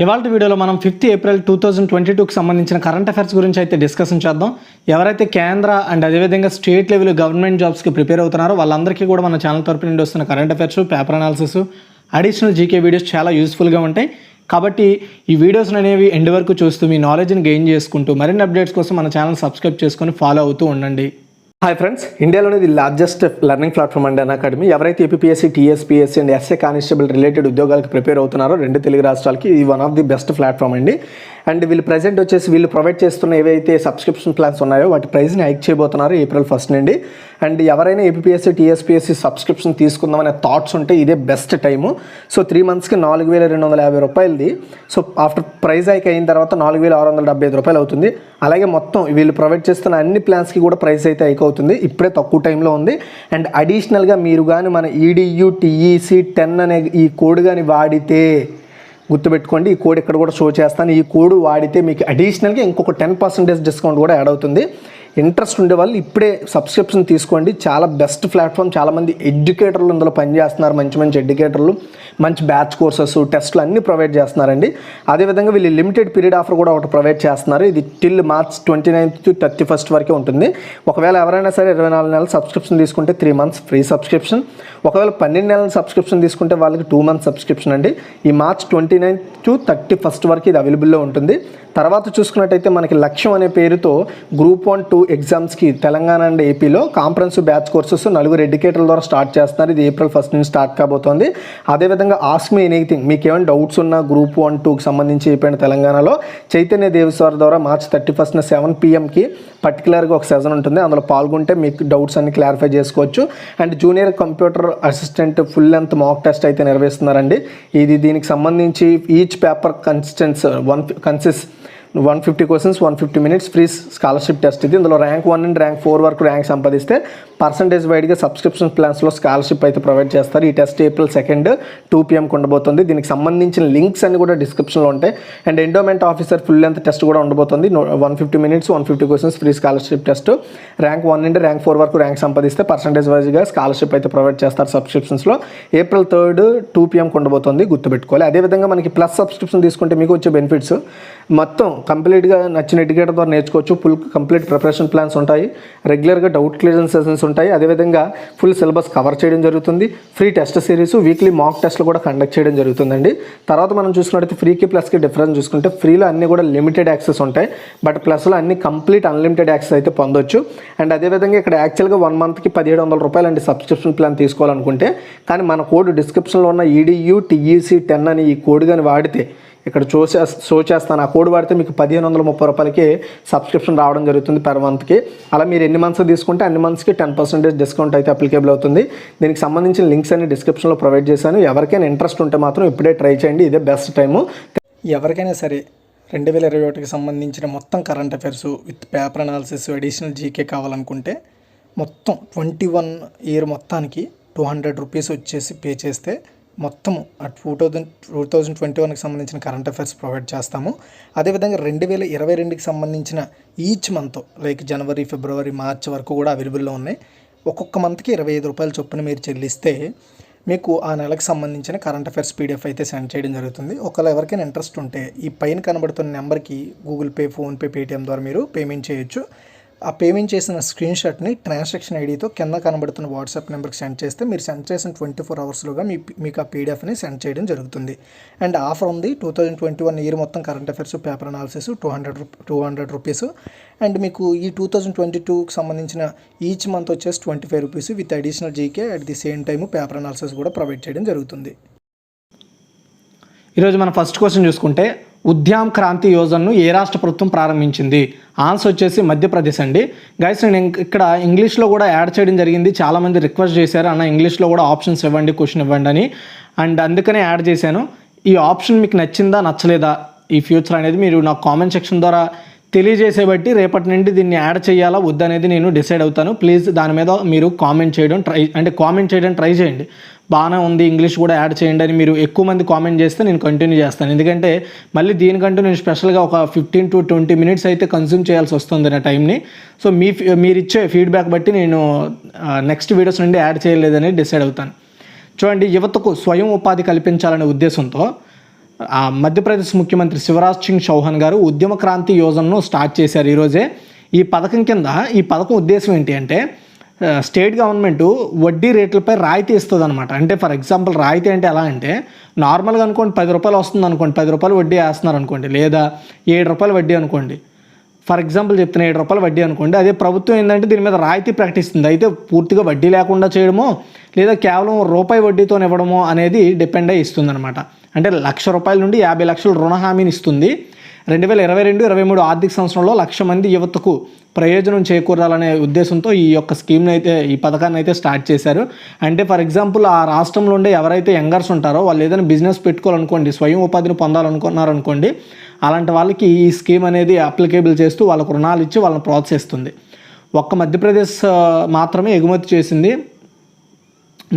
ఇవాళ వీడియోలో మనం 5th ఏప్రిల్ 2022కి సంబంధించిన కరెంట్ అఫైర్స్ గురించి అయితే డిస్కషన్ చేద్దాం. ఎవరైతే కేంద్ర అండ్ అదేవిధంగా స్టేట్ లెవెల్ గవర్నమెంట్ జాబ్స్కి ప్రిపేర్ అవుతున్నారో వాళ్ళందరికీ కూడా మన ఛానల్ తరపు నుండి వస్తున్న current affairs, paper analysis, additional GK videos చాలా యూస్ఫుల్గా ఉంటాయి. కాబట్టి ఈ వీడియోస్ అనేవి ఎండ్ వరకు చూస్తూ మీ నాలెడ్జ్ని గెయిన్ చేసుకుంటూ మరిన్ని అప్డేట్స్ కోసం మన ఛానల్ సబ్స్క్రైబ్ చేసుకొని ఫాలో అవుతూ ఉండండి. హాయ్ ఫ్రెండ్స్, ఇండియాలోని ది లార్జెస్ట్ లెర్నింగ్ ప్లాట్ఫామ్ అండి అకాడమీ. ఎవరైతే APSC, TSPSC and SA constable related ఉద్యోగాలకు ప్రిపేర్ అవుతున్నారో రెండు తెలుగు రాష్ట్రాలకి ఇది one of the best platform అండి. అండ్ వీళ్ళు ప్రజెంట్ వచ్చేసి వీళ్ళు ప్రొవైడ్ చేస్తున్న ఏవైతే సబ్స్క్రిప్షన్ ప్లాన్స్ ఉన్నాయో వాటి ప్రైస్ని హైక్ చేయబోతున్నారు April 1 నుండి. అండ్ ఎవరైనా ఏపీఎస్సీ, టీఎస్పీఎస్సీ సబ్స్క్రిప్షన్ తీసుకుందామనే థాట్స్ ఉంటే ఇదే బెస్ట్ టైము. సో 3 monthsకి 4,250 రూపాయలది. సో ఆఫ్టర్ ప్రైస్ హైక్ అయిన తర్వాత 4,675 రూపాయలు అవుతుంది. అలాగే మొత్తం వీళ్ళు ప్రొవైడ్ చేస్తున్న అన్ని ప్లాన్స్కి కూడా ప్రైస్ అయితే హైక్ అవుతుంది. ఇప్పుడే తక్కువ టైంలో ఉంది. అండ్ అడిషనల్గా మీరు కానీ మన EDU TEC 10 అనే ఈ కోడ్ కానీ వాడితే గుర్తుపెట్టుకోండి, ఈ కోడ్ ఇక్కడ కూడా షో చేస్తాను. ఈ కోడ్ వాడితే మీకు అడిషనల్గా ఇంకొక 10% డిస్కౌంట్ కూడా యాడ్ అవుతుంది. ఇంట్రెస్ట్ ఉండే వాళ్ళు ఇప్పుడే సబ్స్క్రిప్షన్ తీసుకోండి. చాలా బెస్ట్ ప్లాట్ఫామ్. చాలామంది ఎడ్యుకేటర్లు ఇందులో పనిచేస్తున్నారు. మంచి ఎడ్యుకేటర్లు మంచి బ్యాచ్ కోర్సెస్, టెస్టులు అన్నీ ప్రొవైడ్ చేస్తున్నారండి. అదేవిధంగా వీళ్ళు లిమిటెడ్ పీరియడ్ ఆఫర్ కూడా ఒకటి ప్రొవైడ్ చేస్తున్నారు. ఇది till March 29th to 31st వరకే ఉంటుంది. ఒకవేళ ఎవరైనా సరే 24 నెలల సబ్స్క్రిప్షన్ తీసుకుంటే 3 months ఫ్రీ సబ్స్క్రిప్షన్. ఒకవేళ 12 నెలల సబ్స్క్రిప్షన్ తీసుకుంటే వాళ్ళకి 2 months సబ్స్క్రిప్షన్ అండి. ఈ March 29th to 31st వరకు ఇది అవైలబుల్లో ఉంటుంది. తర్వాత చూసుకున్నట్టయితే మనకి లక్ష్యం అనే పేరుతో Group 1, 2 ఎగ్జామ్స్కి తెలంగాణ అండ్ ఏపీలో కాంప్రహెన్సివ్ బ్యాచ్ కోర్సెస్ 4 ఎడ్యుకేటర్ల ద్వారా స్టార్ట్ చేస్తున్నారు. ఇది April 1 నుంచి స్టార్ట్ కాబోతోంది. అదేవిధంగా ఆస్క్ మీ ఎనీథింగ్, మీకు ఏమైనా డౌట్స్ ఉన్నా Group 1, 2కి సంబంధించి అయిపోయిన తెలంగాణలో చైతన్య దేవస్వార్ ద్వారా March 31st 7 PMకి పర్టికులర్గా ఒక సెషన్ ఉంటుంది. అందులో పాల్గొంటే మీకు డౌట్స్ అన్ని క్లారిఫై చేసుకోవచ్చు. And junior computer assistant full length mock test అయితే నిర్వహిస్తున్నారండి. దీనికి సంబంధించి each paper consist 150 questions, 150 minutes free scholarship test. ఇది ఇందులో ర్యాంక్ 1 నుండి ర్యాంక్ 4 వరకు ర్యాంక్ సంపాదిస్తే పర్సంటేజ్ వైడ్గా సబ్స్క్రిప్షన్ ప్లాన్స్లో స్కాలర్షిప్ అయితే ప్రొవైడ్ చేస్తారు. ఈ టెస్ట్ April 2 2 PM ఉండబోతుంది. దీనికి సంబంధించిన లింక్స్ అన్ని కూడా డిస్క్రిప్షన్లో ఉంటాయి. And endowment officer full length test కూడా ఉండబోతుంది. 150 minutes, 150 questions free scholarship test. Rank 1 నుండి ర్యాంక్ 4 వరకు ర్యాంక్ సంపాదిస్తే పర్సంటేజ్ వైజ్గా స్కాలర్షిప్ అయితే ప్రొవైడ్ చేస్తారు సబ్స్క్రిప్షన్స్లో. April 3 2 PM ఉండబోతుంది, గుర్తుపెట్టుకోవాలి. అదేవిధంగా మనకి ప్లస్ సబ్స్క్రిప్షన్ తీసుకుంటే మీకు వచ్చే బెనిఫిట్స్ మొత్తం కంప్లీట్గా నచ్చిన ఎడ్యుకేటర్ ద్వారా నేర్చుకోవచ్చు. ఫుల్ కంప్లీట్ ప్రిపరేషన్ ప్లాన్స్ ఉంటాయి. రెగ్యులర్గా డౌట్ క్లియరెన్స్ సెషన్స్ ఉంటాయి. అదేవిధంగా ఫుల్ సిలబస్ కవర్ చేయడం జరుగుతుంది. ఫ్రీ టెస్ట్ సిరీస్, వీక్లీ మాక్ టెస్ట్లు కూడా కండక్ట్ చేయడం జరుగుతుందండి. తర్వాత మనం చూసుకున్నట్టయితే ఫ్రీకి ప్లస్కి డిఫరెన్స్ చూసుకుంటే ఫ్రీలో అన్నీ కూడా లిమిటెడ్ యాక్సెస్ ఉంటాయి. బట్ ప్లస్లో అన్ని కంప్లీట్ అన్లిమిటెడ్ యాక్సెస్ అయితే పొందొచ్చు. అండ్ అదేవిధంగా ఇక్కడ యాక్చువల్గా 1 monthకి 1,700 రూపాయలు అండి సబ్స్క్రిప్షన్ ప్లాన్ తీసుకోవాలనుకుంటే. కానీ మన కోడ్ డిస్క్రిప్షన్లో ఉన్న EDU TEC 10 అని ఈ కోడ్ కానీ వాడితే ఇక్కడ షో చేస్తాను. ఆ కోడ్ వాడితే మీకు 1,530 రూపాయలకి సబ్స్క్రిప్షన్ రావడం జరుగుతుంది పర్ మంత్కి. అలా మీరు ఎన్ని మంత్స్ తీసుకుంటే అన్ని మంత్స్కి 10% డిస్కౌంట్ అయితే అప్లికేబుల్ అవుతుంది. దీనికి సంబంధించిన లింక్స్ అన్ని డిస్క్రిప్షన్లో ప్రొవైడ్ చేశాను. ఎవరికైనా ఇంట్రెస్ట్ ఉంటే మాత్రం ఇప్పుడే ట్రై చేయండి, ఇదే బెస్ట్ టైము. ఎవరికైనా సరే 2021కి సంబంధించిన మొత్తం current affairs with paper analysis, additional GK కావాలనుకుంటే మొత్తం 21 year మొత్తానికి 200 రూపీస్ వచ్చేసి పే చేస్తే మొత్తం 2021కి సంబంధించిన కరెంట్ అఫైర్స్ ప్రొవైడ్ చేస్తాము. అదేవిధంగా 2022కి సంబంధించిన ఈచ్ మంత్ లైక్ జనవరి, ఫిబ్రవరి, మార్చ్ వరకు కూడా అవైలబుల్లో ఉన్నాయి. ఒక్కొక్క మంత్కి 25 రూపాయల చొప్పున మీరు చెల్లిస్తే మీకు ఆ నెలకు సంబంధించిన కరెంట్ అఫైర్స్ PDF అయితే సెండ్ చేయడం జరుగుతుంది. ఒకవేళ ఎవరికైనా ఇంట్రెస్ట్ ఉంటే ఈ పైన కనబడుతున్న నెంబర్కి గూగుల్ పే, ఫోన్పే, పేటిఎం ద్వారా మీరు పేమెంట్ చేయొచ్చు. ఆ పేమెంట్ చేసిన స్క్రీన్ షాట్ని ట్రాన్సాక్షన్ ఐడితో కింద కనబడుతున్న వాట్సాప్ నెంబర్కి సెండ్ చేస్తే మీరు సెండ్ చేసిన 24 hours మీకు ఆ PDFని సెండ్ చేయడం జరుగుతుంది. అండ్ ఆఫర్ ఉంది. 2021 year మొత్తం current affairs, paper analysis 200 rupees. And మీకు ఈ 2022కి సంబంధించిన ఈచ్ మంత్ వచ్చేసి 25 rupees with additional GK. At the same time paper analysis కూడా ప్రొవైడ్ చేయడం జరుగుతుంది. ఈరోజు మన ఫస్ట్ క్వశ్చన్ చూసుకుంటే ఉద్యామ్ క్రాంతి యోజనను ఏ రాష్ట్ర ప్రభుత్వం ప్రారంభించింది? ఆన్సర్ వచ్చేసి మధ్యప్రదేశ్ అండి. గైస్, నేను ఇక్కడ ఇంగ్లీష్లో కూడా యాడ్ చేయడం జరిగింది. చాలామంది రిక్వెస్ట్ చేశారు, అన్న ఇంగ్లీష్లో కూడా ఆప్షన్స్ ఇవ్వండి, క్వశ్చన్ ఇవ్వండి అని. అండ్ అందుకనే యాడ్ చేశాను. ఈ ఆప్షన్ మీకు నచ్చిందా నచ్చలేదా ఈ ఫ్యూచర్ అనేది మీరు నాకు కామెంట్ సెక్షన్ ద్వారా తెలియజేసే బట్టి రేపటి నుండి దీన్ని యాడ్ చేయాలా వద్దనేది నేను డిసైడ్ అవుతాను. ప్లీజ్ దాని మీద మీరు కామెంట్ చేయడం ట్రై చేయండి. బాగానే ఉంది, ఇంగ్లీష్ కూడా యాడ్ చేయండి అని మీరు ఎక్కువ మంది కామెంట్ చేస్తే నేను కంటిన్యూ చేస్తాను. ఎందుకంటే మళ్ళీ దీనికంటూ నేను స్పెషల్గా ఒక 15 to 20 minutes అయితే కన్జ్యూమ్ చేయాల్సి వస్తుంది నా టైంని. సో మీరు ఇచ్చే ఫీడ్బ్యాక్ బట్టి నేను నెక్స్ట్ వీడియోస్ నుండి యాడ్ చేయలేదని డిసైడ్ అవుతాను. చూడండి, యువతకు స్వయం ఉపాధి కల్పించాలనే ఉద్దేశంతో మధ్యప్రదేశ్ ముఖ్యమంత్రి శివరాజ్ సింగ్ చౌహాన్ గారు ఉద్యమ క్రాంతి యోజనను స్టార్ట్ చేశారు ఈరోజే. ఈ పథకం కింద ఈ పథకం ఉద్దేశం ఏంటి అంటే స్టేట్ గవర్నమెంట్ వడ్డీ రేట్లపై రాయితీ ఇస్తుంది అనమాట. అంటే ఫర్ ఎగ్జాంపుల్ రాయితీ అంటే ఎలా అంటే నార్మల్గా అనుకోండి 10 రూపాయలు వస్తుంది అనుకోండి, 10 రూపాయలు వడ్డీ వేస్తున్నారు అనుకోండి, లేదా 7 రూపాయలు వడ్డీ అనుకోండి, ఫర్ ఎగ్జాంపుల్ చెప్తున్నా 7 రూపాయలు వడ్డీ అనుకోండి. అదే ప్రభుత్వం ఏంటంటే దీని మీద రాయితీ ప్రకటిస్తుంది. అయితే పూర్తిగా వడ్డీ లేకుండా చేయడమో లేదా కేవలం రూపాయి వడ్డీతో ఇవ్వడమో అనేది డిపెండ్ అయ్యి ఇస్తుంది అనమాట. అంటే ₹1,00,000 నుండి 50 లక్షల రుణ హామీని ఇస్తుంది. 2022-23 ఆర్థిక సంవత్సరంలో 1,00,000 మంది యువతకు ప్రయోజనం చేకూరాలనే ఉద్దేశంతో ఈ యొక్క స్కీమ్ని అయితే ఈ పథకాన్ని అయితే స్టార్ట్ చేశారు. అంటే ఫర్ ఎగ్జాంపుల్ ఆ రాష్ట్రంలో ఉండే ఎవరైతే యంగర్స్ ఉంటారో వాళ్ళు ఏదైనా బిజినెస్ పెట్టుకోవాలనుకోండి, స్వయం ఉపాధిని పొందాలనుకున్నారనుకోండి, అలాంటి వాళ్ళకి ఈ స్కీమ్ అనేది అప్లికేబుల్ చేస్తూ వాళ్ళకు రుణాలు ఇచ్చి వాళ్ళని ప్రోత్సహిస్తుంది. ఒక్క మధ్యప్రదేశ్ మాత్రమే ఎగుమతి చేసింది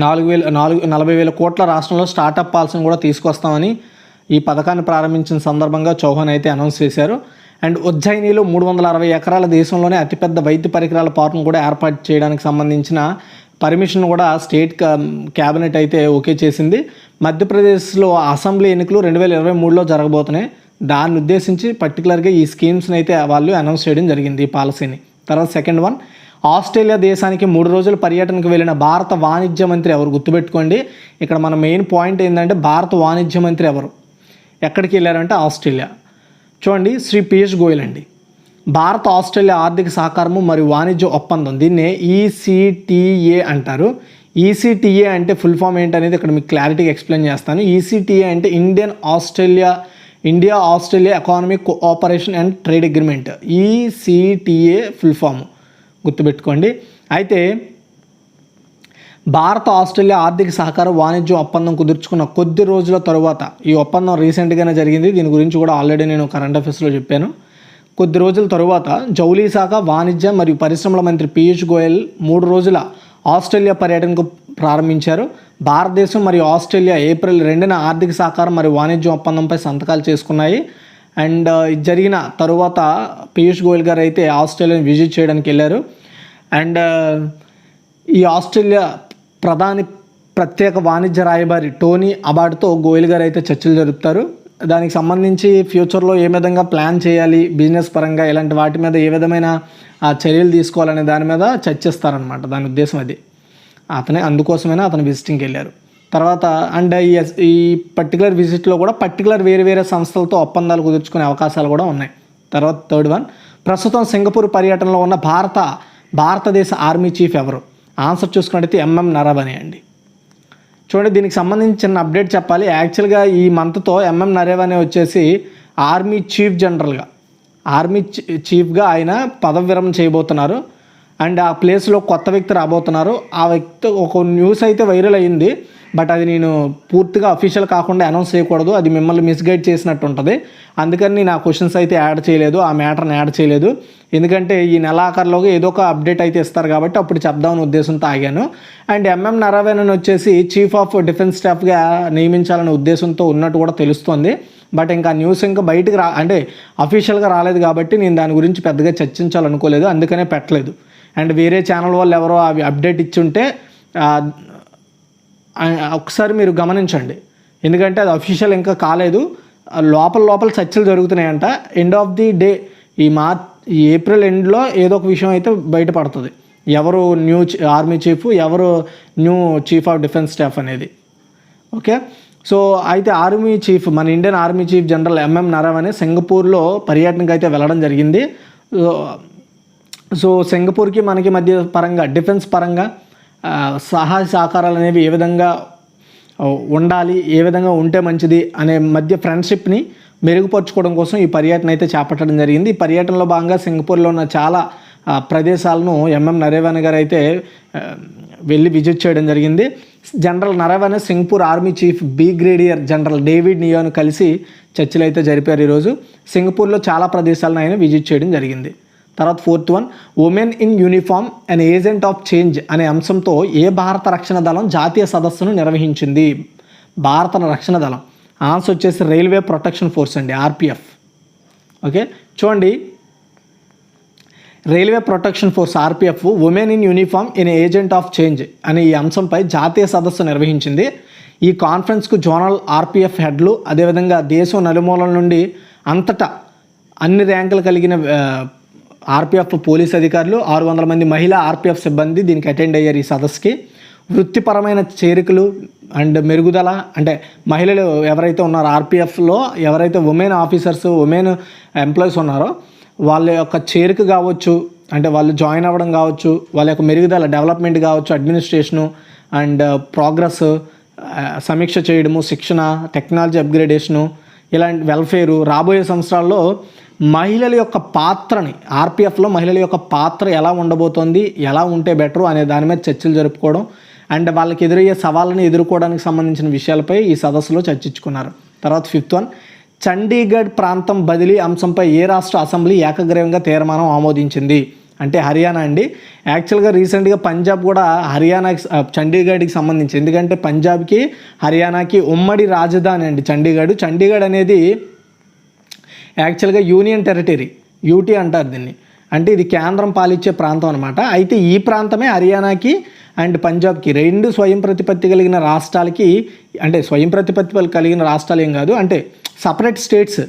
40,000 కోట్ల రాష్ట్రంలో స్టార్టప్ పాలసీని కూడా తీసుకొస్తామని ఈ పథకాన్ని ప్రారంభించిన సందర్భంగా చౌహాన్ అయితే అనౌన్స్ చేశారు. అండ్ ఉజ్జయినిలో 360 ఎకరాల దేశంలోనే అతిపెద్ద వైద్య పరికరాల పార్క్ను కూడా ఏర్పాటు చేయడానికి సంబంధించిన పర్మిషన్ కూడా స్టేట్ క్యాబినెట్ అయితే ఓకే చేసింది. మధ్యప్రదేశ్లో అసెంబ్లీ ఎన్నికలు 2023లో జరగబోతున్నాయి. దాన్ని ఉద్దేశించి పర్టికులర్గా ఈ స్కీమ్స్ని అయితే వాళ్ళు అనౌన్స్ చేయడం జరిగింది, ఈ పాలసీని. తర్వాత సెకండ్ వన్, ఆస్ట్రేలియా దేశానికి 3 రోజుల పర్యటనకు వెళ్ళిన భారత వాణిజ్య మంత్రి ఎవరు? గుర్తుపెట్టుకోండి, ఇక్కడ మన మెయిన్ పాయింట్ ఏంటంటే భారత వాణిజ్య మంత్రి ఎవరు, ఎక్కడికి వెళ్ళారంటే ఆస్ట్రేలియా. చూడండి, శ్రీ పీయూష్ గోయల్ అండి. భారత ఆస్ట్రేలియా ఆర్థిక సహకారము మరియు వాణిజ్య ఒప్పందం, దీన్నే ఈసీటీఏ అంటారు. ఈసీటీఏ అంటే ఫుల్ ఫామ్ ఏంటనేది ఇక్కడ మీకు క్లారిటీగా ఎక్స్ప్లెయిన్ చేస్తాను. ఈసీటీఏ అంటే India Australia economic cooperation and trade agreement. ECTA full form గుర్తుపెట్టుకోండి. అయితే భారత ఆస్ట్రేలియా ఆర్థిక సహకార వాణిజ్య ఒప్పందం కుదుర్చుకున్న కొద్ది రోజుల తరువాత, ఈ ఒప్పందం రీసెంట్గానే జరిగింది, దీని గురించి కూడా ఆల్రెడీ నేను కరెంట్ అఫైర్స్లో చెప్పాను. కొద్ది రోజుల తరువాత జౌళి శాఖ, వాణిజ్య మరియు పరిశ్రమల మంత్రి పీయూష్ గోయల్ 3 రోజుల ఆస్ట్రేలియా పర్యటనకు ప్రారంభించారు. భారతదేశం మరియు ఆస్ట్రేలియా ఏప్రిల్ 2న ఆర్థిక సహకారం మరియు వాణిజ్య ఒప్పందంపై సంతకాలు చేసుకున్నాయి. అండ్ ఇది జరిగిన తరువాత పీయూష్ గోయల్ గారు అయితే ఆస్ట్రేలియాని విజిట్ చేయడానికి వెళ్ళారు. అండ్ ఈ ఆస్ట్రేలియా ప్రత్యేక వాణిజ్య రాయబారి టోనీ అబార్డ్తో గోయల్ గారు అయితే చర్చలు జరుపుతారు. దానికి సంబంధించి ఫ్యూచర్లో ఏ విధంగా ప్లాన్ చేయాలి, బిజినెస్ పరంగా ఇలాంటి వాటి మీద ఏ విధమైన చర్యలు తీసుకోవాలనే దాని మీద చర్చిస్తారనమాట. దాని ఉద్దేశం అది. అందుకోసమైనా అతను విజిటింగ్కి వెళ్ళారు. తర్వాత అండ్ ఈ పర్టికులర్ విజిట్లో కూడా వేరే సంస్థలతో ఒప్పందాలు కుదుర్చుకునే అవకాశాలు కూడా ఉన్నాయి. తర్వాత థర్డ్ వన్, ప్రస్తుతం సింగపూర్ పర్యటనలో ఉన్న భారతదేశ ఆర్మీ చీఫ్ ఎవరు? ఆన్సర్ చూసుకున్నట్టయితే ఎంఎం నరవనే అండి. చూడండి, దీనికి సంబంధించి చిన్న అప్డేట్ చెప్పాలి. యాక్చువల్గా ఈ మంత్తో ఎంఎం నరవనే వచ్చేసి ఆర్మీ చీఫ్గా ఆయన పదవి విరమణ చేయబోతున్నారు. అండ్ ఆ ప్లేస్లో కొత్త వ్యక్తి రాబోతున్నారు. ఆ వ్యక్తి ఒక న్యూస్ అయితే వైరల్ అయ్యింది, బట్ అది నేను పూర్తిగా అఫీషియల్ కాకుండా అనౌన్స్ చేయకూడదు, అది మిమ్మల్ని మిస్గైడ్ చేసినట్టు ఉంటుంది. అందుకని నేను ఆ క్వశ్చన్స్ అయితే యాడ్ చేయలేదు, ఆ మ్యాటర్ని యాడ్ చేయలేదు. ఎందుకంటే ఈ నెలాఖరులోగా ఏదో ఒక అప్డేట్ అయితే ఇస్తారు కాబట్టి అప్పుడు చెప్దామని ఉద్దేశంతో ఆగాను. అండ్ ఎంఎం నరవణేని వచ్చేసి చీఫ్ ఆఫ్ డిఫెన్స్ స్టాఫ్గా నియమించాలనే ఉద్దేశంతో ఉన్నట్టు కూడా తెలుస్తోంది. బట్ ఇంకా న్యూస్ ఇంకా బయటకు అంటే అఫీషియల్గా రాలేదు కాబట్టి నేను దాని గురించి పెద్దగా చర్చించాలనుకోలేదు, అందుకనే పెట్టలేదు. అండ్ వేరే ఛానల్ వాళ్ళు ఎవరో అవి అప్డేట్ ఇచ్చుంటే ఒకసారి మీరు గమనించండి, ఎందుకంటే అది అఫీషియల్ ఇంకా కాలేదు. లోపల చర్చలు జరుగుతున్నాయంట. ఎండ్ ఆఫ్ ది డే ఈ ఏప్రిల్ ఎండ్లో ఏదో ఒక విషయం అయితే బయటపడుతుంది, ఎవరు న్యూ ఆర్మీ చీఫ్, ఎవరు new chief of defence staff అనేది. ఓకే, సో అయితే మన Indian army chief general MM Naravane సింగపూర్లో పర్యటనకు అయితే వెళ్ళడం జరిగింది. సో సింగపూర్కి మనకి మధ్య పరంగా డిఫెన్స్ పరంగా సహాయ సహకారాలు అనేవి ఏ విధంగా ఉండాలి, ఏ విధంగా ఉంటే మంచిది అనే మధ్య ఫ్రెండ్షిప్ని మెరుగుపరుచుకోవడం కోసం ఈ పర్యటన అయితే చేపట్టడం జరిగింది. ఈ పర్యటనలో భాగంగా సింగపూర్లో ఉన్న చాలా ప్రదేశాలను ఎంఎం నరవనే గారు అయితే వెళ్ళి విజిట్ చేయడం జరిగింది. General Naravane Singapore army chief brigadier general David నియోను కలిసి చర్చలు అయితే జరిపారు. ఈరోజు సింగపూర్లో చాలా ప్రదేశాలను ఆయన విజిట్ చేయడం జరిగింది. తర్వాత fourth one, women in uniform and agent of change అనే అంశంతో ఏ భారత రక్షణ దళం జాతీయ సదస్సును నిర్వహించింది? భారత రక్షణ దళం ఆన్సర్ వచ్చేసి రైల్వే ప్రొటెక్షన్ ఫోర్స్ అండి, ఆర్పిఎఫ్. ఓకే, చూడండి, railway protection force RPF women in uniform in agent of change అనే ఈ అంశంపై జాతీయ సదస్సు నిర్వహించింది. ఈ కాన్ఫరెన్స్కు జోనల్ ఆర్పిఎఫ్ హెడ్లు, అదేవిధంగా దేశం నలుమూలల నుండి అంతటా అన్ని ర్యాంకులు కలిగిన ఆర్పిఎఫ్ పోలీస్ అధికారులు, 600 మంది మహిళా ఆర్పిఎఫ్ సిబ్బంది దీనికి అటెండ్ అయ్యారు. ఈ సదస్సుకి వృత్తిపరమైన చేరికలు అండ్ మెరుగుదల, అంటే మహిళలు ఎవరైతే ఉన్నారో ఆర్పిఎఫ్లో ఎవరైతే ఉమెన్ ఆఫీసర్స్, ఉమెన్ ఎంప్లాయీస్ ఉన్నారో వాళ్ళ యొక్క చేరిక కావచ్చు, అంటే వాళ్ళు జాయిన్ అవ్వడం కావచ్చు, వాళ్ళ యొక్క మెరుగుదల డెవలప్మెంట్ కావచ్చు, అడ్మినిస్ట్రేషను అండ్ ప్రోగ్రెస్ సమీక్ష చేయడము, శిక్షణ, టెక్నాలజీ అప్గ్రేడేషను, ఇలాంటి వెల్ఫేరు, రాబోయే సంవత్సరాల్లో మహిళల యొక్క పాత్రని, ఆర్పిఎఫ్లో మహిళల యొక్క పాత్ర ఎలా ఉండబోతోంది, ఎలా ఉంటే బెటరు అనే దాని మీద చర్చలు జరుపుకోవడం అండ్ వాళ్ళకి ఎదురయ్యే సవాళ్ళని ఎదుర్కోవడానికి సంబంధించిన విషయాలపై ఈ సదస్సులో చర్చించుకున్నారు. తర్వాత 5th వన్, చండీగఢ్ ప్రాంతం బదిలీ అంశంపై ఏ రాష్ట్ర అసెంబ్లీ ఏకగ్రీవంగా తీర్మానం ఆమోదించింది అంటే హర్యానా అండి. యాక్చువల్గా రీసెంట్గా పంజాబ్ కూడా హర్యానాకి, చండీగఢ్కి సంబంధించి, ఎందుకంటే పంజాబ్కి హర్యానాకి ఉమ్మడి రాజధాని అండి చండీగఢ్. చండీగఢ్ అనేది యాక్చువల్గా యూనియన్ టెరిటరీ, యూటీ అంటారు దీన్ని, అంటే ఇది కేంద్రం పాలించే ప్రాంతం అనమాట. అయితే ఈ ప్రాంతమే హర్యానాకి అండ్ పంజాబ్కి 2 స్వయం ప్రతిపత్తి కలిగిన రాష్ట్రాలకి, అంటే స్వయం ప్రతిపత్తి కలిగిన రాష్ట్రాలు ఏం కాదు, అంటే సపరేట్ స్టేట్స్,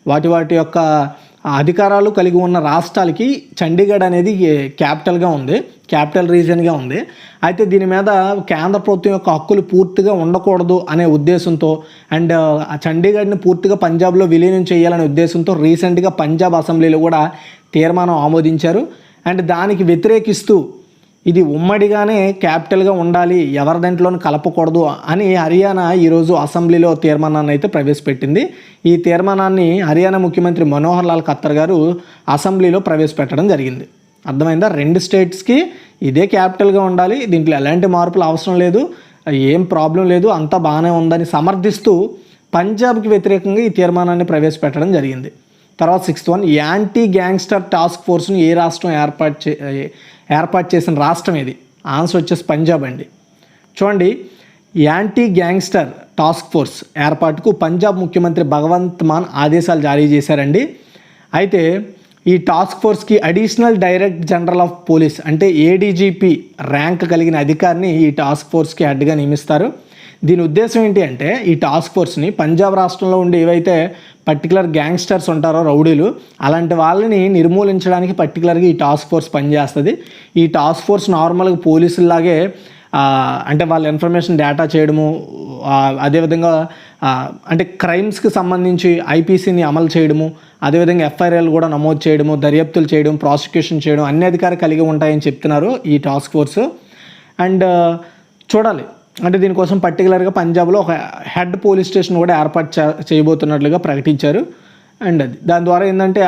వాటి యొక్క అధికారాలు కలిగి ఉన్న రాష్ట్రాలకి చండీగఢ్ అనేది క్యాపిటల్గా ఉంది, క్యాపిటల్ రీజియన్గా ఉంది. అయితే దీని మీద కేంద్ర ప్రభుత్వం యొక్క హక్కులు పూర్తిగా ఉండకూడదు అనే ఉద్దేశంతో అండ్ చండీగఢ్ని పూర్తిగా పంజాబ్లో విలీనం చేయాలనే ఉద్దేశంతో రీసెంట్గా పంజాబ్ అసెంబ్లీలో కూడా తీర్మానం ఆమోదించారు. అండ్ దానికి వ్యతిరేకిస్తూ ఇది ఉమ్మడిగానే క్యాపిటల్గా ఉండాలి, ఎవరి దాంట్లోనూ కలపకూడదు అని హర్యానా ఈరోజు అసెంబ్లీలో తీర్మానాన్ని అయితే ప్రవేశపెట్టింది. ఈ తీర్మానాన్ని హర్యానా ముఖ్యమంత్రి మనోహర్ లాల్ ఖత్తర్ గారు అసెంబ్లీలో ప్రవేశపెట్టడం జరిగింది. అర్థమైందా? 2 స్టేట్స్కి ఇదే క్యాపిటల్గా ఉండాలి, దీంట్లో ఎలాంటి మార్పులు అవసరం లేదు, ఏం ప్రాబ్లం లేదు, అంతా బాగానే ఉందని సమర్థిస్తూ పంజాబ్కి వ్యతిరేకంగా ఈ తీర్మానాన్ని ప్రవేశపెట్టడం జరిగింది. తర్వాత 6th one, anti gangster task ఫోర్స్ను ఏ రాష్ట్రం ఏర్పాటు చేసిన రాష్ట్రం ఇది? ఆన్సర్ వచ్చేసి పంజాబ్ అండి. చూడండి, యాంటీ గ్యాంగ్స్టర్ టాస్క్ ఫోర్స్ ఏర్పాటుకు పంజాబ్ ముఖ్యమంత్రి భగవంత్ మాన్ ఆదేశాలు జారీ చేశారండి. అయితే ఈ టాస్క్ ఫోర్స్కి additional director general of police, అంటే ఏడీజీపీ ర్యాంక్ కలిగిన అధికారిని ఈ టాస్క్ ఫోర్స్కి హెడ్గా నియమిస్తారు. దీని ఉద్దేశం ఏంటి అంటే, ఈ టాస్క్ ఫోర్స్ని పంజాబ్ రాష్ట్రంలో ఉండి ఏవైతే పర్టికులర్ గ్యాంగ్స్టర్స్ ఉంటారో, రౌడీలు, అలాంటి వాళ్ళని నిర్మూలించడానికి పర్టికులర్గా ఈ టాస్క్ ఫోర్స్ పనిచేస్తుంది. ఈ టాస్క్ ఫోర్స్ నార్మల్గా పోలీసుల్లాగే అంటే వాళ్ళ ఇన్ఫర్మేషన్ డేటా చేయడము, అదేవిధంగా అంటే క్రైమ్స్కి సంబంధించి ఐపీసీని అమలు చేయడము, అదేవిధంగా ఎఫ్ఐఆర్లు కూడా నమోదు చేయడము, దర్యాప్తులు చేయడం, ప్రాసిక్యూషన్ చేయడం అన్ని అధికారాలు కలిగి ఉంటాయని చెప్తున్నారు ఈ టాస్క్ ఫోర్స్. అండ్ చూడాలి, అంటే దీనికోసం పర్టికులర్గా పంజాబ్లో ఒక హెడ్ పోలీస్ స్టేషన్ కూడా ఏర్పాటు చేయబోతున్నట్లుగా ప్రకటించారు. అండ్ అది దాని ద్వారా ఏంటంటే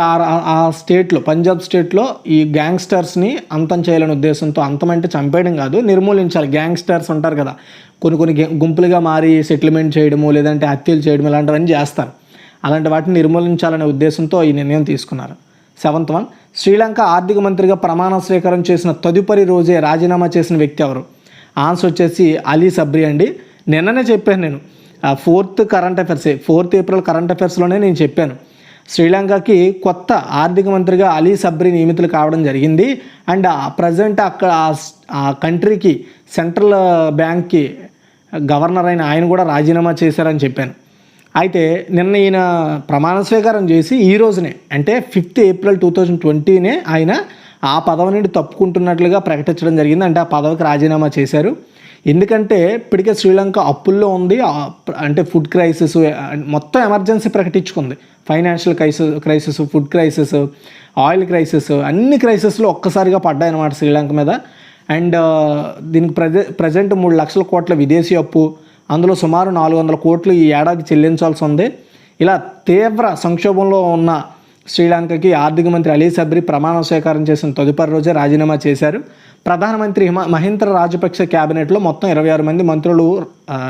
ఆ స్టేట్లో, పంజాబ్ స్టేట్లో ఈ గ్యాంగ్స్టర్స్ని అంతం చేయాలనే ఉద్దేశంతో, అంతం అంటే చంపేయడం కాదు, నిర్మూలించాలి. గ్యాంగ్స్టర్స్ ఉంటారు కదా, కొన్ని గుంపులుగా మారి సెటిల్మెంట్ చేయడము, లేదంటే హత్యలు చేయడం, ఇలాంటివన్నీ చేస్తారు. అలాంటి వాటిని నిర్మూలించాలనే ఉద్దేశంతో ఈ నిర్ణయం తీసుకున్నారు. 7th వన్, శ్రీలంక ఆర్థిక మంత్రిగా ప్రమాణ స్వీకారం చేసిన తదుపరి రోజే రాజీనామా చేసిన వ్యక్తి ఎవరు? ఆన్సర్ వచ్చేసి అలీ సబ్రీ అండి. నిన్ననే చెప్పాను నేను, 4th ఏప్రిల్ కరెంట్ అఫైర్స్లోనే నేను చెప్పాను, శ్రీలంకకి కొత్త ఆర్థిక మంత్రిగా అలీ సబ్రీ నియమితులు కావడం జరిగింది. అండ్ ప్రజెంట్ అక్కడ ఆ కంట్రీకి సెంట్రల్ బ్యాంక్కి గవర్నర్ అయిన ఆయన కూడా రాజీనామా చేశారని చెప్పాను. అయితే నిన్న ఈయన ప్రమాణ స్వీకారం చేసి ఈ రోజునే, అంటే 5th ఏప్రిల్ 2020 ఆయన ఆ పదవి నుండి తప్పుకుంటున్నట్లుగా ప్రకటించడం జరిగింది. అంటే ఆ పదవికి రాజీనామా చేశారు. ఎందుకంటే ఇప్పటికే శ్రీలంక అప్పుల్లో ఉంది, అంటే ఫుడ్ క్రైసిస్, మొత్తం ఎమర్జెన్సీ ప్రకటించుకుంది. Financial crisis, food crisis, oil crisis, అన్ని క్రైసిస్లు ఒక్కసారిగా పడ్డాయన్నమాట శ్రీలంక మీద. అండ్ దీనికి ప్రజెంట్ 3 లక్షల కోట్ల విదేశీ అప్పు, అందులో సుమారు 400 కోట్లు ఈ ఏడాది చెల్లించాల్సి ఉంది. ఇలా తీవ్ర సంక్షోభంలో ఉన్న శ్రీలంకకి ఆర్థిక మంత్రి అలీ సబ్రీ ప్రమాణ స్వీకారం చేసిన తదుపరి రోజే రాజీనామా చేశారు. ప్రధానమంత్రి మహింద్ర రాజపక్ష క్యాబినెట్లో మొత్తం 26 మంది మంత్రులు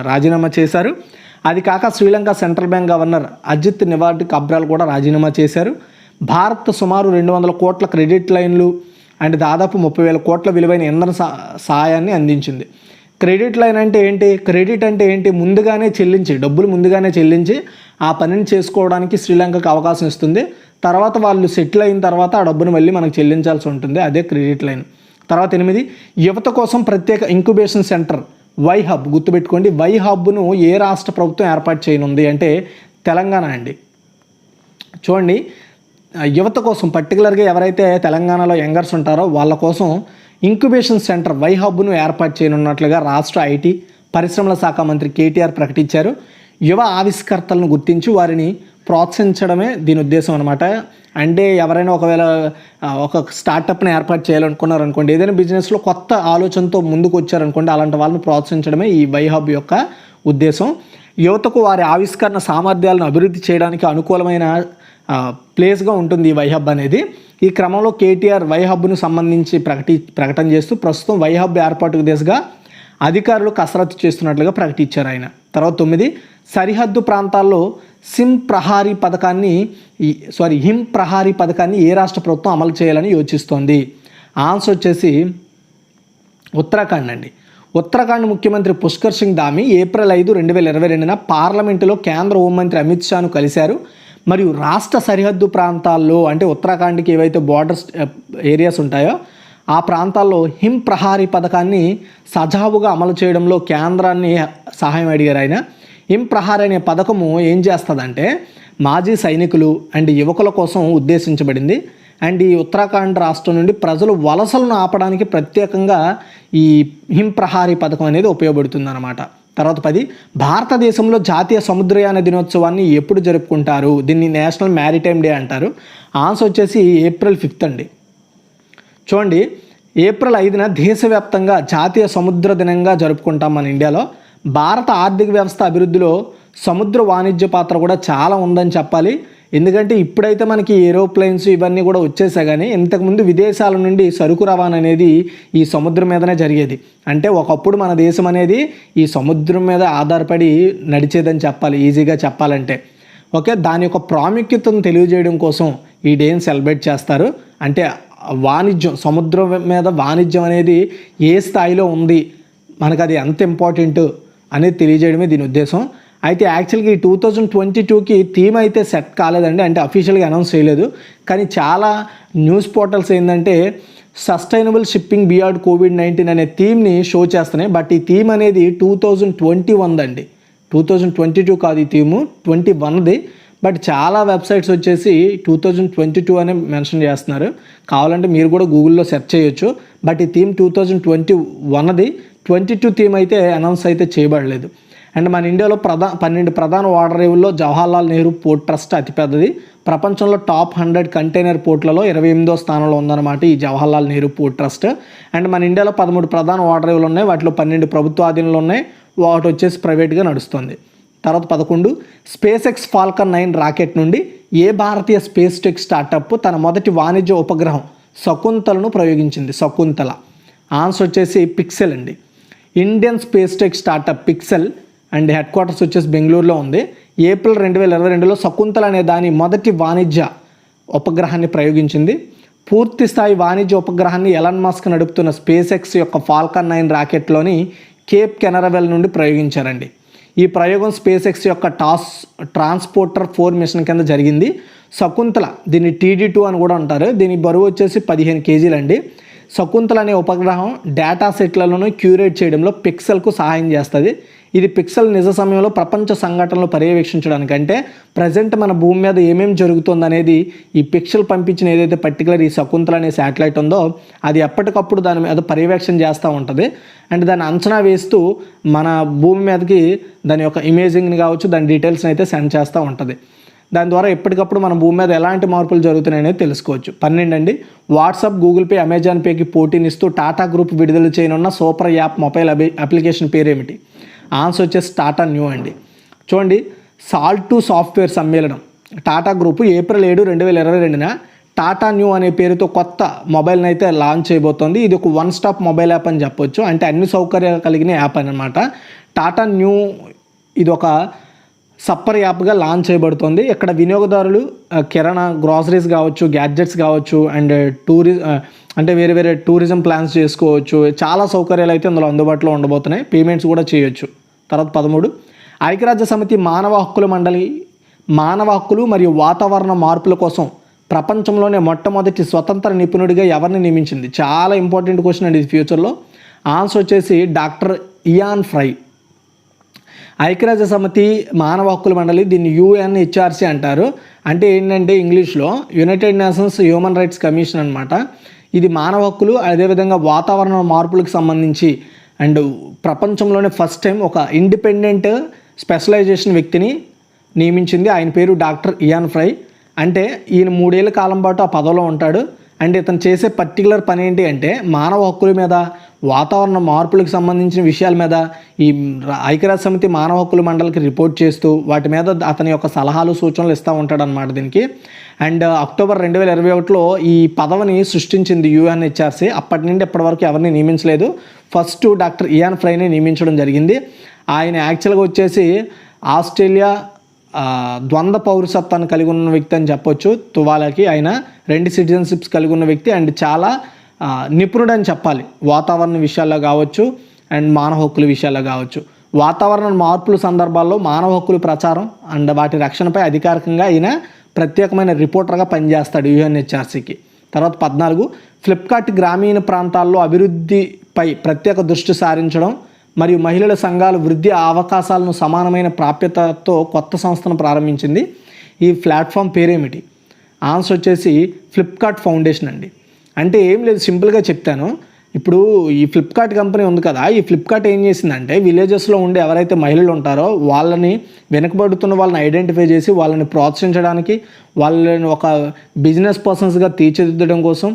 రాజీనామా చేశారు. అది కాక Sri Lanka central bank governor Ajith Nivard Cabraal కూడా రాజీనామా చేశారు. భారత్ సుమారు 200 కోట్ల క్రెడిట్ లైన్లు అండ్ దాదాపు 30,000 కోట్ల విలువైన ఇంధన సహాయాన్ని అందించింది. క్రెడిట్ లైన్ అంటే ఏంటి? క్రెడిట్ అంటే ఏంటి? డబ్బులు ముందుగానే చెల్లించి ఆ పనిని చేసుకోవడానికి శ్రీలంకకు అవకాశం ఇస్తుంది. తర్వాత వాళ్ళు సెటిల్ అయిన తర్వాత ఆ డబ్బును మళ్ళీ మనకు చెల్లించాల్సి ఉంటుంది. అదే క్రెడిట్ లైన్. తర్వాత 8, యువత కోసం ప్రత్యేక ఇంక్యుబేషన్ సెంటర్ వై హబ్ గుర్తుపెట్టుకోండి. వై హబ్ను ఏ రాష్ట్ర ప్రభుత్వం ఏర్పాటు చేయనుంది అంటే తెలంగాణ అండి. చూడండి, యువత కోసం పర్టికులర్గా ఎవరైతే తెలంగాణలో యంగర్స్ ఉంటారో వాళ్ళ కోసం ఇంక్యుబేషన్ సెంటర్ వై హబ్ను ఏర్పాటు చేయనున్నట్లుగా రాష్ట్ర ఐటీ పరిశ్రమల శాఖ మంత్రి కేటీఆర్ ప్రకటించారు. యువ ఆవిష్కర్తలను గుర్తించి వారిని ప్రోత్సహించడమే దీని ఉద్దేశం అనమాట. అంటే ఎవరైనా ఒకవేళ ఒక స్టార్టప్ని ఏర్పాటు చేయాలనుకున్నారనుకోండి, ఏదైనా బిజినెస్లో కొత్త ఆలోచనతో ముందుకు వచ్చారనుకోండి, అలాంటి వాళ్ళని ప్రోత్సహించడమే ఈ వై హబ్ యొక్క ఉద్దేశం. యువతకు వారి ఆవిష్కరణ సామర్థ్యాలను అభివృద్ధి చేయడానికి అనుకూలమైన ప్లేస్గా ఉంటుంది ఈ వై హబ్ అనేది. ఈ క్రమంలో కేటీఆర్ వై హబ్ను సంబంధించి ప్రకటన చేస్తూ ప్రస్తుతం వై హబ్ ఏర్పాటుకు దిశగా అధికారులు కసరత్తు చేస్తున్నట్లుగా ప్రకటించారు ఆయన. తర్వాత 9, సరిహద్దు ప్రాంతాల్లో హిమ్ ప్రహారీ పథకాన్ని ఏ రాష్ట్ర ప్రభుత్వం అమలు చేయాలని యోచిస్తోంది? ఆన్సర్ వచ్చేసి ఉత్తరాఖండ్ అండి. ఉత్తరాఖండ్ ముఖ్యమంత్రి పుష్కర్ సింగ్ ధామి ఏప్రిల్ 5, 2022 పార్లమెంటులో కేంద్ర హోంమంత్రి అమిత్ షాను కలిశారు. మరియు రాష్ట్ర సరిహద్దు ప్రాంతాల్లో అంటే ఉత్తరాఖండ్కి ఏవైతే బార్డర్స్ ఏరియాస్ ఉంటాయో ఆ ప్రాంతాల్లో హిమ్ ప్రహారీ పథకాన్ని సజావుగా అమలు చేయడంలో కేంద్రాన్ని సహాయం అడిగారు ఆయన. హిమ్ ప్రహారీ అనే పథకము ఏం చేస్తుందంటే మాజీ సైనికులు అండ్ యువకుల కోసం ఉద్దేశించబడింది. అండ్ ఈ ఉత్తరాఖండ్ రాష్ట్రం నుండి ప్రజలు వలసలను ఆపడానికి ప్రత్యేకంగా ఈ హిమ్ ప్రహారీ పథకం అనేది ఉపయోగపడుతుంది అన్నమాట. తర్వాత 10, భారతదేశంలో జాతీయ సముద్రయాన దినోత్సవాన్ని ఎప్పుడు జరుపుకుంటారు? దీన్ని నేషనల్ మ్యారిటైమ్ డే అంటారు. ఆన్సర్ వచ్చేసి ఏప్రిల్ 5 అండి. చూడండి, ఏప్రిల్ 5న దేశవ్యాప్తంగా జాతీయ సముద్ర దినంగా జరుపుకుంటాం మన ఇండియాలో. భారత ఆర్థిక వ్యవస్థ అభివృద్ధిలో సముద్ర వాణిజ్య పాత్ర కూడా చాలా ఉందని చెప్పాలి. ఎందుకంటే ఇప్పుడైతే మనకి ఏరోప్లేన్స్ ఇవన్నీ కూడా వచ్చేసాయి, కానీ ఇంతకుముందు విదేశాల నుండి సరుకు రవాణా అనేది ఈ సముద్రం మీదనే జరిగేది. అంటే ఒకప్పుడు మన దేశం అనేది ఈ సముద్రం మీద ఆధారపడి నడిచేదని చెప్పాలి, ఈజీగా చెప్పాలంటే. ఓకే, దాని యొక్క ప్రాముఖ్యతను తెలియజేయడం కోసం ఈ డేని సెలబ్రేట్ చేస్తారు. అంటే వాణిజ్యం, సముద్రం మీద వాణిజ్యం అనేది ఏ స్థాయిలో ఉంది, మనకు అది ఎంత ఇంపార్టెంట్ అనేది తెలియజేయడమే దీని ఉద్దేశం. అయితే యాక్చువల్గా ఈ 2022కి థీమ్ అయితే సెట్ కాలేదండి, అంటే అఫీషియల్గా అనౌన్స్ చేయలేదు. కానీ చాలా న్యూస్ పోర్టల్స్ ఏంటంటే సస్టైనబుల్ షిప్పింగ్ బియాండ్ COVID-19 అనే థీమ్ని షో చేస్తున్నాయి. బట్ ఈ థీమ్ అనేది 2021 అండి, 2022 కాదు ఈ థీము, 21ది. బట్ చాలా వెబ్సైట్స్ వచ్చేసి 2022 అనే మెన్షన్ చేస్తున్నారు. కావాలంటే మీరు కూడా గూగుల్లో సెర్చ్ చేయొచ్చు. బట్ ఈ థీమ్ 2021ది, 22 థీమ్ అయితే అనౌన్స్ అయితే చేయబడలేదు. అండ్ మన ఇండియాలో 12 ప్రధాన వాటర్ రేవుల్లో జవహర్లాల్ నెహ్రూ పోర్ట్ ట్రస్ట్ అతిపెద్దది. ప్రపంచంలో టాప్ 100 కంటైనర్ పోర్ట్లలో 28వ స్థానంలో ఉందన్నమాట ఈ Jawaharlal Nehru port trust. And మన ఇండియాలో 13 ప్రధాన వాటర్ రేవులు ఉన్నాయి, వాటిలో 12 ప్రభుత్వ ఆధీనంలో ఉన్నాయి, ఒకటి వచ్చేసి ప్రైవేట్గా నడుస్తుంది. తర్వాత 11, స్పేస్ ఎక్స్ ఫాల్కన్ 9 రాకెట్ నుండి ఏ భారతీయ స్పేస్ టెక్ స్టార్టప్ తన మొదటి వాణిజ్య ఉపగ్రహం శకుంతలను ప్రయోగించింది? శకుంతల. ఆన్సర్ వచ్చేసి పిక్సెల్ అండి. Indian space tech startup pixel and head quarters వచ్చేసి బెంగళూరులో ఉంది. ఏప్రిల్ 2022లో శకుంతల అనే దాని మొదటి వాణిజ్య ఉపగ్రహాన్ని ప్రయోగించింది. పూర్తి స్థాయి వాణిజ్య ఉపగ్రహాన్ని ఎలాన్ మస్క్ నడుపుతున్న స్పేస్ ఎక్స్ యొక్క ఫాల్కన్ 9 రాకెట్లోని కేప్ కెనరవెల్ నుండి ప్రయోగించారండి. ఈ ప్రయోగం స్పేస్ ఎక్స్ యొక్క ట్రాన్స్పోర్టర్ 4 మిషన్ కింద జరిగింది. శకుంతల, దీన్ని TD2 అని కూడా అంటారు. దీని బరువు వచ్చేసి 15 కేజీలు అండి. శకుంతల అనే ఉపగ్రహం డేటా సెట్లను క్యూరేట్ చేయడంలో పిక్సెల్కు సహాయం చేస్తుంది. ఇది పిక్సెల్ నిజ సమయంలో ప్రపంచ సంఘటనలు పర్యవేక్షించడానికి, అంటే ప్రజెంట్ మన భూమి మీద ఏమేమి జరుగుతుంది అనేది ఈ పిక్సెల్ పంపించిన ఏదైతే పర్టికులర్ ఈ శకుంతల అనే శాటిలైట్ ఉందో అది ఎప్పటికప్పుడు దాని మీద పర్యవేక్షణ చేస్తూ ఉంటుంది. అండ్ దాన్ని అంచనా వేస్తూ మన భూమి మీదకి దాని యొక్క ఇమేజింగ్ని కావచ్చు, దాని డీటెయిల్స్ని అయితే సెండ్ చేస్తూ ఉంటుంది. దాని ద్వారా ఎప్పటికప్పుడు మన భూమి మీద ఎలాంటి మార్పులు జరుగుతున్నాయనేది తెలుసుకోవచ్చు. 12 అండి, వాట్సాప్, గూగుల్ పే, అమెజాన్ పేకి పోటీనిస్తూ టాటా గ్రూప్ విడుదల చేయనున్న సూపర్ యాప్ మొబైల్ అప్లికేషన్ పేరు ఏమిటి? ఆన్సర్ వచ్చేసి టాటా న్యూ అండి. చూడండి, సాల్ట్2 సాఫ్ట్వేర్ సమ్మేళనం Tata group April 7, 2022 Tata new అనే పేరుతో కొత్త మొబైల్ని అయితే లాంచ్ చేయబోతోంది. ఇది ఒక 1 స్టాప్ మొబైల్ యాప్ అని చెప్పొచ్చు, అంటే అన్ని సౌకర్యాలు కలిగిన యాప్ అనమాట. టాటా న్యూ ఇది ఒక సప్పర్ యాప్గా లాంచ్ చేయబడుతుంది. ఇక్కడ వినియోగదారులు కిరాణా, గ్రాసరీస్ కావచ్చు, గ్యాడ్జెట్స్ కావచ్చు, అండ్ అంటే వేరే వేరే టూరిజం ప్లాన్స్ చేసుకోవచ్చు. చాలా సౌకర్యాలు అయితే ఇందులో అందుబాటులో ఉండబోతున్నాయి. పేమెంట్స్ కూడా చేయొచ్చు. తర్వాత 13, ఐక్యరాజ్య సమితి మానవ హక్కుల మండలి మానవ హక్కులు మరియు వాతావరణ మార్పుల కోసం ప్రపంచంలోనే మొట్టమొదటి స్వతంత్ర నిపుణుడిగా ఎవరిని నియమించింది? చాలా ఇంపార్టెంట్ క్వశ్చన్ అండి ఇది ఫ్యూచర్లో. ఆన్సర్ వచ్చేసి డాక్టర్ ఇయాన్ ఫ్రై. ఐక్యరాజ్య సమితి మానవ హక్కుల మండలి, దీన్ని యుఎన్హెచ్ఆర్సి అంటారు. అంటే ఏంటంటే ఇంగ్లీష్లో United nations human rights commission అనమాట. ఇది మానవ హక్కులు అదేవిధంగా వాతావరణ మార్పులకు సంబంధించి అండ్ ప్రపంచంలోనే ఫస్ట్ టైం ఒక ఇండిపెండెంట్ స్పెషలైజేషన్ వ్యక్తిని నియమించింది. ఆయన పేరు డాక్టర్ ఇయాన్ ఫ్రై. అంటే ఈయన 3 ఏళ్ల కాలం పాటు ఆ పదవిలో ఉంటాడు. అండ్ ఇతను చేసే పర్టికులర్ పని ఏంటి అంటే మానవ హక్కుల మీద, వాతావరణ మార్పులకు సంబంధించిన విషయాల మీద ఈ ఐక్యరాజ్య సమితి మానవ హక్కుల మండలికి రిపోర్ట్ చేస్తూ వాటి మీద అతని యొక్క సలహాలు సూచనలు ఇస్తూ ఉంటాడనమాట దీనికి. అండ్ అక్టోబర్ 2021లో ఈ పదవిని సృష్టించింది యుఎన్హెచ్ఆర్సీ. అప్పటి నుండి ఇప్పటి వరకు ఎవరిని నియమించలేదు. ఫస్ట్ డాక్టర్ ఇయాన్ ఫ్రైని నియమించడం జరిగింది. ఆయన యాక్చువల్గా వచ్చేసి ఆస్ట్రేలియా ద్వంద్వ పౌరసత్వాన్ని కలిగి ఉన్న వ్యక్తి అని చెప్పొచ్చు. తువాలాకి ఆయన 2 సిటిజన్షిప్స్ కలిగి ఉన్న వ్యక్తి అండ్ చాలా నిపుణుడు అని చెప్పాలి. వాతావరణ విషయాల్లో కావచ్చు అండ్ మానవ హక్కుల విషయాల్లో కావచ్చు. వాతావరణ మార్పుల సందర్భాల్లో మానవ హక్కుల ప్రచారం అండ్ వాటి రక్షణపై అధికారికంగా ఈయన ప్రత్యేకమైన రిపోర్టర్గా పనిచేస్తాడు యుఎన్హెచ్ఆర్సీకి. తర్వాత 14 ఫ్లిప్కార్ట్ గ్రామీణ ప్రాంతాల్లో అభివృద్ధిపై ప్రత్యేక దృష్టి సారించడం మరియు మహిళల సంఘాల వృద్ధి అవకాశాలను సమానమైన ప్రాప్యతతో కొత్త సంస్థను ప్రారంభించింది. ఈ ప్లాట్ఫామ్ పేరేమిటి? ఆన్సర్ వచ్చేసి ఫ్లిప్కార్ట్ ఫౌండేషన్ అండి. అంటే ఏం లేదు, సింపుల్గా చెప్తాను. ఇప్పుడు ఈ ఫ్లిప్కార్ట్ కంపెనీ ఉంది కదా, ఈ ఫ్లిప్కార్ట్ ఏం చేసిందంటే విలేజెస్లో ఉండే ఎవరైతే మహిళలు ఉంటారో వాళ్ళని, వెనుకబడుతున్న వాళ్ళని ఐడెంటిఫై చేసి వాళ్ళని ప్రోత్సహించడానికి, వాళ్ళని ఒక బిజినెస్ పర్సన్స్గా తీర్చిదిద్దడం కోసం,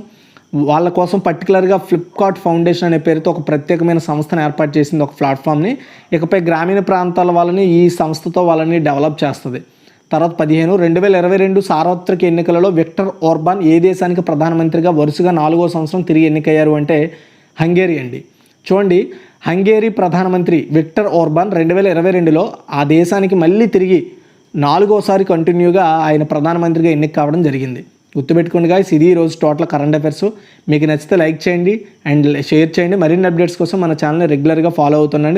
వాళ్ళ కోసం పర్టికులర్గా ఫ్లిప్కార్ట్ ఫౌండేషన్ అనే పేరుతో ఒక ప్రత్యేకమైన సంస్థను ఏర్పాటు చేసింది, ఒక ప్లాట్ఫామ్ని. ఇకపై గ్రామీణ ప్రాంతాల వాళ్ళని ఈ సంస్థతో వాళ్ళని డెవలప్ చేస్తుంది. తర్వాత 15 2022 సార్వత్రిక ఎన్నికలలో విక్టర్ ఓర్బాన్ ఏ దేశానికి ప్రధానమంత్రిగా వరుసగా 4వ సంవత్సరం తిరిగి ఎన్నికయ్యారు అంటే హంగేరీ అండి. చూడండి, హంగేరీ ప్రధానమంత్రి విక్టర్ ఓర్బాన్ 2022లో ఆ దేశానికి మళ్ళీ తిరిగి 4వసారి కంటిన్యూగా ఆయన ప్రధానమంత్రిగా ఎన్నిక కావడం జరిగింది. గుర్తుపెట్టుకోండి గాయ్స్, ఇది ఈరోజు టోటల్ కరెంట్ అఫైర్స్. మీకు నచ్చితే లైక్ చేయండి అండ్ షేర్ చేయండి. మరిన్ని అప్డేట్స్ కోసం మన ఛానల్ని రెగ్యులర్గా ఫాలో అవుతుండండి.